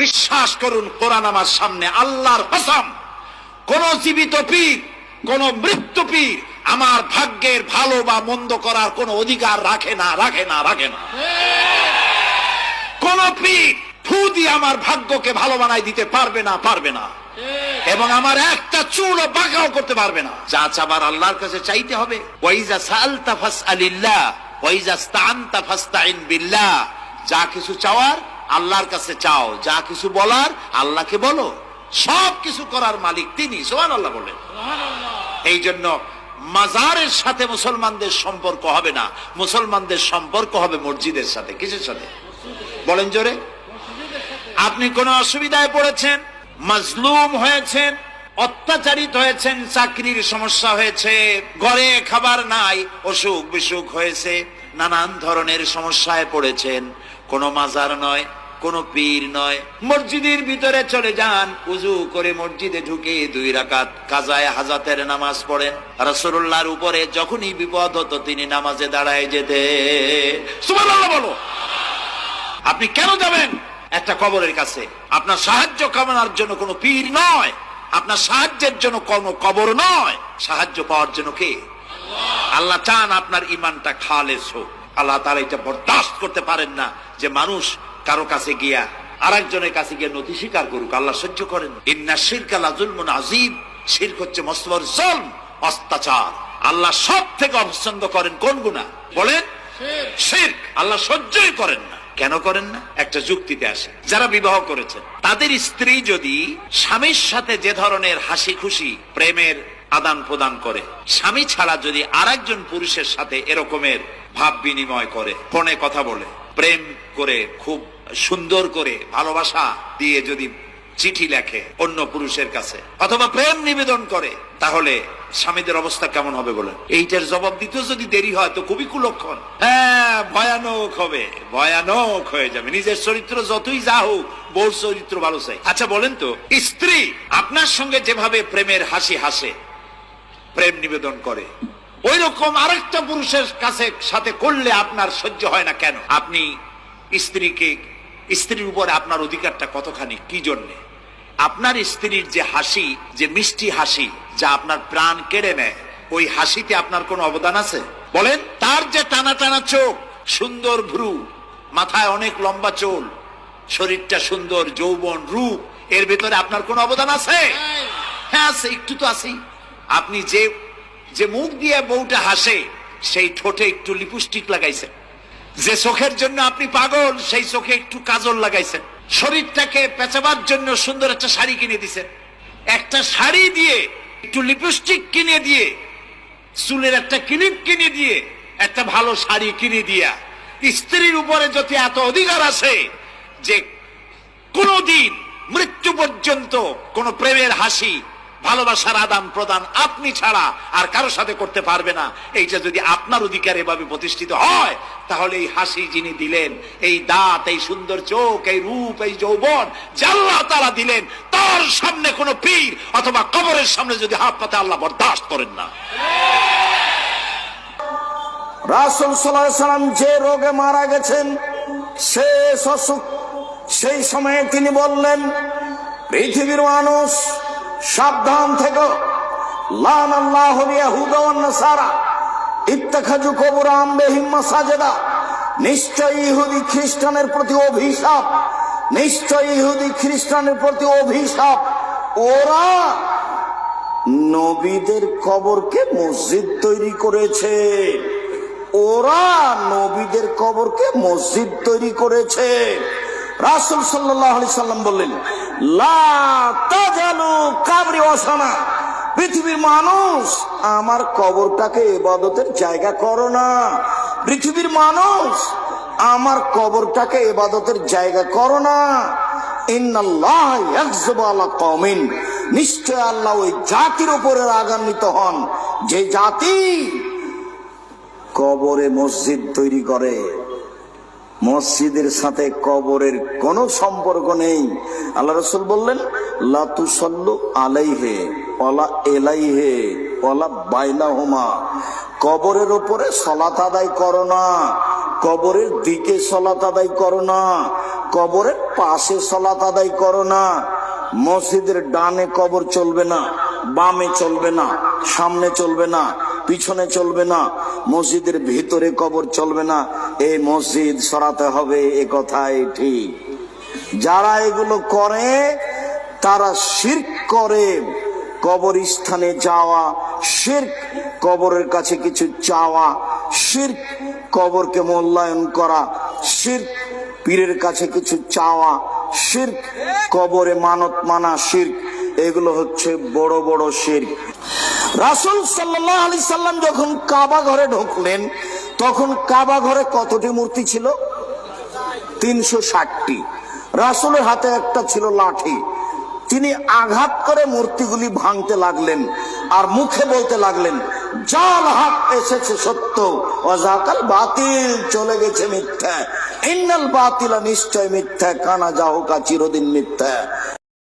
বিশ্বাস করুন, কোরআন আমার সামনে, আল্লাহর কসম, কোন জীবিত পীর, কোন মৃত্যু পীর আমার ভাগ্যের ভালো বা মন্দ করার কোন অধিকার রাখে না, রাখে না, রাখে না। কোন পীর ফু দিয়ে আমার ভাগ্যকে ভালো বানাই দিতে পারবে না, পারবে না, এবং আমার একটা চুলও বাঁকাও করতে পারবে না। যা চাবার আল্লাহর কাছে চাইতে হবে। ওয়াইজা সাআলতা ফাসআলিল্লাহ ওয়াইজা ইসতাআনতা ফাসতাইন বিল্লাহ। যা কিছু চাওয়ার আল্লাহর কাছে চাও, যা কিছু বলার আল্লাহকে বলো। সব কিছু করার মালিক তিনি, সুবহানাল্লাহ বলেন। এই জন্য মাজারের সাথে মুসলমানদের সম্পর্ক হবে না, মুসলমানদের সম্পর্ক হবে মসজিদের সাথে। কিসের সাথে বলেন জোরে? আপনি কোন অসুবিধায় পড়েছেন, মাজলুম হয়েছেন, অত্যাচারিত হয়েছেন, চাকরির সমস্যা হয়েছে, ঘরে খাবার নাই, অসুখ বিসুখ হয়েছে, নানান ধরনের সমস্যায় পড়েছেন, কোন মাজার নয়, কোন পীর নয়, মসজিদের ভিতরে চলে যান, উযু করে মসজিদে ঢুকে 2 রাকাত কাজায়ে হাজাতের নামাজ পড়েন। রাসূলুল্লাহর উপরে যখনই বিপদ হতো তিনি নামাজে দাঁড়ায় যেতেন। সুবহানাল্লাহ বলো। আপনি কেন যাবেন একটা কবরের কাছে? আপনার সাহায্য কামনার জন্য কোনো পীর নয়, আপনার সাহায্যের জন্য কোনো কবর নয়, সাহায্য পাওয়ার জন্য কে? আল্লাহ চান আপনার ঈমানটা খালেস হোক। আল্লাহ তাআলা এটা বরদাস্ত করতে পারেন না যে মানুষ কারো কাছে গিয়া আরেকজনের কাছে গিয়ে নথি স্বীকার করুক। আল্লাহ সহ্য করেন। ইন্না শিরকা লাযুলমুন আযীম। শিরক হচ্ছে মস্ত বড় জুলম, অত্যাচার। আল্লাহ সব থেকে অপছন্দ করেন কোন গুনাহ বলেন? শিরক। আল্লাহ সহ্যই করেন না। কেন করেন না? একটা যুক্তিতে আসে। যারা বিবাহ করেছেন তাদের স্ত্রী যদি স্বামীর সাথে যে ধরনের হাসি খুশি প্রেমের আদান প্রদান করে, স্বামী ছাড়া যদি আরেকজন পুরুষের সাথে এরকমের ভাব বিনিময় করে, ফোনে কথা বলে, প্রেম করে, খুব সুন্দর করে ভালোবাসা দিয়ে যদি চিঠি লেখে অন্য পুরুষের কাছে, অথবা প্রেম নিবেদন করে, তাহলে স্বামীদের অবস্থা কেমন হবে বলেন? এইটার জবাব দিতেও যদি দেরি হয় তো খুবই কুলক্ষণ। হ্যাঁ, ভয়ানক হবে, ভয়ানক হয়ে যাবে। নিজের চরিত্র যতই যা হোক, বউর চরিত্র ভালো চাই। আচ্ছা বলেন তো, স্ত্রী আপনার সঙ্গে যেভাবে প্রেমের হাসি হাসে, প্রেম নিবেদন করে, ওই রকম আরেকটা পুরুষের কাছে সাথে করলে আপনার সহ্য হয় না কেন? আপনি স্ত্রীর উপরে আপনার অধিকারটা কতখানি, কি জন্যে? আপনার স্ত্রীর যে হাসি, যে মিষ্টি হাসি, যা আপনার প্রাণ কেড়ে নেয়, ওই হাসিতে আপনার কোনো অবদান আছে বলেন? তার যে টানা টানা চোখ, সুন্দর ভ্রু, মাথায় অনেক লম্বা চুল, শরীরটা সুন্দর, যৌবন, রূপ, এর ভেতরে আপনার কোনো অবদান আছে? হ্যাঁ আছে, একটু তো আছেই। আপনি যে মুখ দিয়ে বউটা হাসে, সেই ঠোঁটে একটু লিপস্টিক লাগাইছেন। যে চোখের জন্য আপনি পাগল, সেই চোখে একটু কাজল লাগাইছেন। শরীরটাকে পেঁচাবার জন্য সুন্দর একটা শাড়ি কিনে দিছেন। একটা শাড়ি দিয়ে, একটু লিপস্টিক কিনে দিয়ে, চুলের একটা ক্লিপ কিনে দিয়ে, একটা ভালো শাড়ি কিনে দিয়া স্ত্রীর উপরে যদি এত অধিকার আছে যে কোনদিন মৃত্যু পর্যন্ত কোন প্রেমের হাসি, ভালোবাসার আদান প্রদান আপনি ছাড়া আর কারো সাথে করতে পারবে না, এইটা যদি আপনার অধিকার এভাবে প্রতিষ্ঠিত হয়, তাহলে এই হাসি যিনি দিলেন, এই দাঁত, এই সুন্দর চোখ, এই রূপ, এই যৌবন যা আল্লাহ তাআলা দিলেন, তার সামনে কোনো পীর অথবা কবরের সামনে যদি হাত পাতে আল্লাহ বরদাস্ত করেন না। রাসূল সাল্লাল্লাহু আলাইহি সাল্লাম যে রোগে মারা গেছেন, শেষ অসুখ, সেই সময়ে তিনি বললেন, পৃথিবীর মানুষ সাবধান থেকো, লানাল্লাহুল ইয়াহুদা ওয়ান নাসারা ইত্তাখাযু কুবুর আনবিহিম মাসাজিদা। নিশ্চয় ইহুদি খ্রিস্টানের প্রতি অভিশাপ, নিশ্চয় ইহুদি খ্রিস্টানের প্রতি অভিশাপ। ওরা নবীদের কবরকে মসজিদ তৈরি করেছে, ওরা নবীদের কবরকে মসজিদ তৈরি করেছে। রাসূল সাল্লাল্লাহু আলাইহি সাল্লাম বললেন, লা তাজালু কাবরি ওয়াসানা। পৃথিবীর মানুষ, আমার কবরটাকে ইবাদতের জায়গা করো না। পৃথিবীর মানুষ, আমার কবরটাকে ইবাদতের জায়গা করো না। ইন্নাল্লাহ ইয়াগযিবু আলা কওমিন। নিশ্চয় আল্লাহ ওই জাতির উপরে রাগান্বিত হন যে জাতি কবরে মসজিদ তৈরি করে। মসজিদের সাথে কবরের কোনো সম্পর্ক নেই। আল্লাহ রাসূল বললেন, লা তুসাল্লু আলাইহি ওয়ালা ইলাইহি ওয়ালা বাইনাহুমা। কবরের উপরে সালাত আদায় করো না, কবরের দিকে সালাত আদায় করো না, কবরের পাশে সালাত আদায় করো না। মসজিদের ডানে কবর চলবে না, বামে চলবে না, সামনে চলবে না, পিছনে চলবে না, মসজিদের ভিতরে কবর চলবে না। এই মসজিদ সরাতে হবে, এ কথাই ঠিক। যারা এগুলো করে তারা শিরক করে। কবরস্থানে যাওয়া শিরক, কবরের কাছে কিছু চাওয়া শিরক, কবরকে মূল্যায়ন করা শিরক, পীরের কাছে কিছু চাওয়া শিরক, কবরে মানত মানা শিরক। এগুলো হচ্ছে বড় বড় শিরক। রাসূল সাল্লাল্লাহু আলাইহি সাল্লাম যখন কাবা ঘরে ঢুকলেন, তখন কাবা ঘরে কতটি মূর্তি ছিল? 360টি। রাসূলের হাতে একটা ছিল লাঠি। তিনি আঘাত করে মূর্তিগুলি ভাঙতে লাগলেন আর মুখে বলতে লাগলেন, জাল হক এসেছে সত্য, ওয়াজাকাল বাতিল চলে গেছে মিথ্যা। ইন্নাল বাতিলা নিশ্চয় মিথ্যা, কানা জাহুকা চিরদিন মিথ্যা।